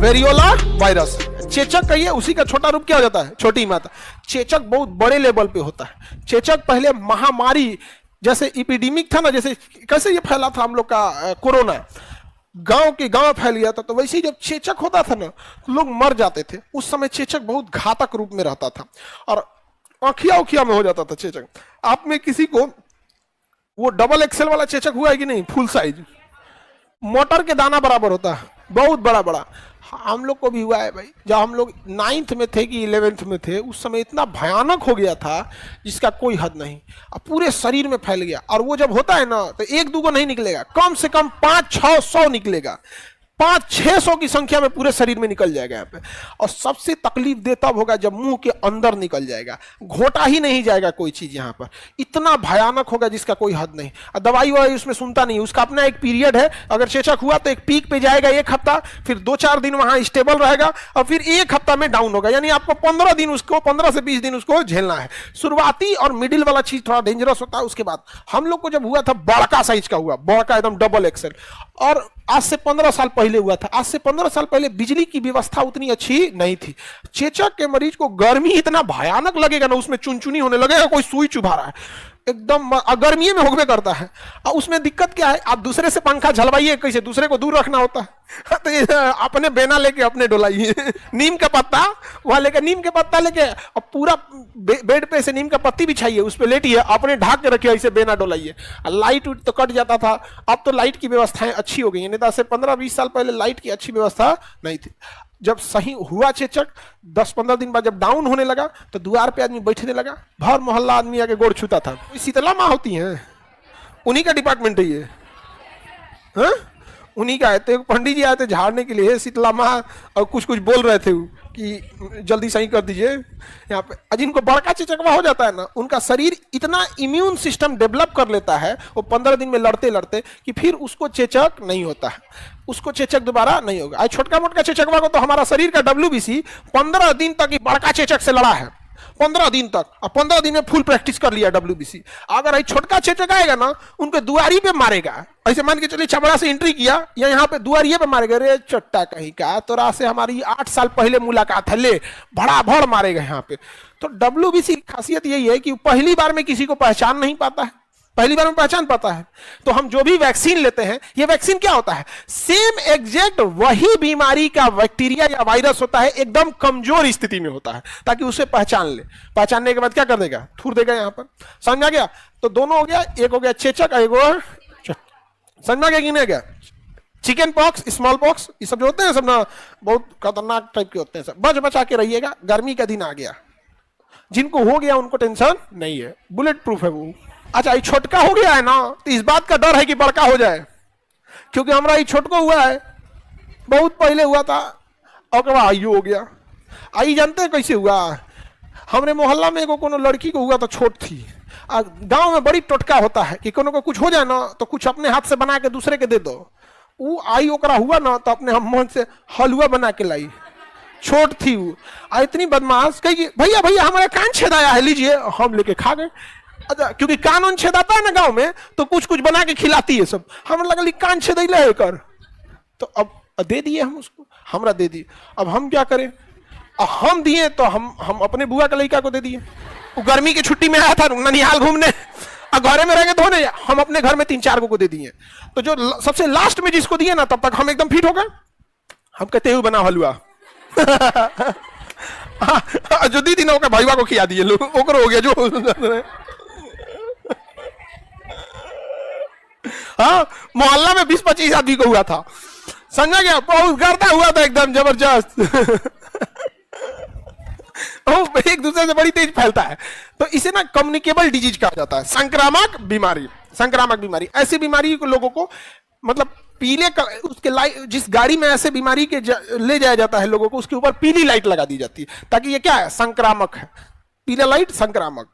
Variola virus, चेचक कहिए, उसी का छोटा रूप क्या हो जाता है, छोटी मात्रा। चेचक बहुत बड़े लेवल पे होता है। चेचक पहले महामारी जैसे इपिडेमिक था ना, जैसे कैसे ये फैला था हम लोग का कोरोना, गांव के गांव फैल गया था, तो वैसे ही जब चेचक होता था ना तो लोग मर जाते थे। उस समय चेचक बहुत घातक रूप में रहता था और आँखिया उखिया में हो जाता था चेचक। आप में किसी को वो डबल एक्सेल वाला चेचक हुआ है कि नहीं, फुल साइज, मोटर के दाना बराबर होता है, बहुत बड़ा बड़ा। हम लोग को भी हुआ है भाई, जब हम लोग 9th में थे कि 11th में थे, उस समय इतना भयानक हो गया था जिसका कोई हद नहीं, अब पूरे शरीर में फैल गया। और वो जब होता है ना तो एक दूगो नहीं निकलेगा, कम से कम 500-600 निकलेगा, 500-600 की संख्या में पूरे शरीर में निकल जाएगा यहाँ पे। और सबसे तकलीफ दे तब होगा जब मुंह के अंदर निकल जाएगा, घोटा ही नहीं जाएगा कोई चीज यहाँ पर, इतना भयानक होगा जिसका कोई हद नहीं। और दवाई ववाई उसमें सुनता नहीं, उसका अपना एक पीरियड है। अगर चेचक हुआ तो एक पीक पे जाएगा 1 हफ्ता, फिर 2-4 दिन वहां स्टेबल रहेगा और फिर 1 हफ्ता में डाउन होगा। यानी आपको 15 दिन उसको, 15 से 20 दिन उसको झेलना है। शुरुआती और मिडिल वाला चीज थोड़ा डेंजरस होता है। उसके बाद हम लोग को जब हुआ था बड़का साइज का हुआ, बड़का एकदम डबल एक्सेल, और आज से 15 साल पहले हुआ था। आज से 15 साल पहले बिजली की व्यवस्था उतनी अच्छी नहीं थी। चेचक के मरीज को गर्मी इतना भयानक लगेगा ना, उसमें चुनचुनी होने लगेगा, कोई सुई चुभा रहा है, एकदम गर्मी में होगबे करता है। और उसमें दिक्कत क्या है, आप दूसरे से पंखा झलवाइए कैसे, दूसरे को दूर रखना होता है। तो अपने बेना लेके अपने डोलाइए, नीम का पत्ता वहां लेके, नीम के पत्ता लेके और पूरा बेड पे से नीम का पत्ती बिछाइए, उस पर लेटिए, अपने ढाक के रखिए, ऐसे बेना डोलाइए। लाइट उट तो कट जाता था, अब तो लाइट की व्यवस्थाएं अच्छी हो गई है, नहीं तो आज से 15-20 साल पहले लाइट की अच्छी व्यवस्था नहीं थी। जब सही हुआ चेचक, 10-15 दिन बाद जब डाउन होने लगा तो द्वार पे आदमी बैठने लगा, भर मोहल्ला आदमी आके गोड़ छूता था। शीतला माँ होती हैं, उन्हीं का डिपार्टमेंट है ये, हाँ उन्हीं का है। तो एक पंडित जी आए थे झाड़ने के लिए, शीतला माँ, और कुछ कुछ बोल रहे थे कि जल्दी सही कर दीजिए यहाँ पे। जिनको बड़का चेचकवा हो जाता है ना, उनका शरीर इतना इम्यून सिस्टम डेवलप कर लेता है वो 15 दिन में लड़ते लड़ते कि फिर उसको चेचक नहीं होता है, उसको चेचक दोबारा नहीं होगा। आज छोटका मोटका चेचकवा को तो हमारा शरीर का WBC 15 दिन तक बड़का चेचक से लड़ा है, 15 दिन तक, और 15 दिन में फुल प्रैक्टिस कर लिया WBC। अगर ये छोटका चेचक आएगा ना, उनके दुआरी पे मारेगा, ऐसे मान के चलिए छबड़ा से एंट्री किया या यहाँ पे दुआरिये पे मारेगा, रे चट्टा कहीं का, तोरा से हमारी 8 साल पहले मुलाकात है, ले भड़ा भड़ मारेगा यहाँ पे। तो WBC की खासियत यही है कि पहली बार में किसी को पहचान नहीं पाता है, पहली बार में पहचान पाता है। तो हम जो भी वैक्सीन लेते हैं, ये वैक्सीन क्या होता है, सेम एग्जैक्ट वही बीमारी का बैक्टीरिया या वायरस होता है, एकदम कमजोर स्थिति में होता है, ताकि उसे पहचान ले। पहचानने के बाद क्या कर देगा, थूर देगा यहाँ पर। समझा गया? तो दोनों हो गया, एक हो गया चेचक, एक और समझा गया कि नहीं गया? चिकन पॉक्स, स्मॉल पॉक्स, ये सब जो होते हैं सब ना बहुत खतरनाक टाइप के होते हैं। सब बच बचा के रहिएगा, गर्मी का दिन आ गया, जिनको हो गया उनको टेंशन नहीं है, बुलेट प्रूफ है वो। अच्छा, ये छोटका हो गया है ना, तो इस बात का डर है कि बड़का हो जाए, क्योंकि हमारा ये छोटको हुआ है, बहुत पहले हुआ था, और आयु हो गया। आई जानते हैं कैसे हुआ? हमरे मोहल्ला में एगो कोनो लड़की को हुआ तो छोट थी। गांव में बड़ी टोटका होता है कि कोनो को कुछ हो जाए ना तो कुछ अपने हाथ से बना के दूसरे के दे दो। वो आई ओकरा हुआ ना तो अपने हम मन से हलवा बना के लाई, छोट थी वो, इतनी बदमाश कही, भैया भैया हमारा कान छेदाया है, लीजिए। हम लेके खा गए। अच्छा, क्योंकि कान उन छेदाता है ना गांव में, तो कुछ कुछ बना के खिलाती है सब। हमें लगा कान छेदैले है कर, तो अब दे दिए हम उसको, हमरा दे दिए। अब हम क्या करें, हम दिए तो हम अपने बुआ के लड़का को दे दिए। वो गर्मी की छुट्टी में आया था ननिहाल घूमने, और घरे में रहेंगे धोने, हम अपने घर में 3-4 को दे दिए। तो जो सबसे लास्ट में जिसको दिए ना, तब तक हम एकदम फिट हो गए। हम कहते हुए बना हलवा जो दीदी ने भाईवा को खिया दिए, लोग ओकरो हो गया जो हाँ, मोहल्ला में 20-25 आदमी को हुआ था। समझा गया? बहुत गर्दा हुआ था एकदम जबरदस्त। एक दूसरे से बड़ी तेज फैलता है, तो इसे ना कम्युनिकेबल डिजीज कहा जाता है, संक्रामक बीमारी। संक्रामक बीमारी, ऐसी बीमारी को लोगों को मतलब पीले उसके जिस गाड़ी में ऐसे बीमारी के ले जाया जाता है लोगों को, उसके ऊपर पीली लाइट लगा दी जाती है, ताकि ये क्या है, संक्रामक है, पीला लाइट संक्रामक।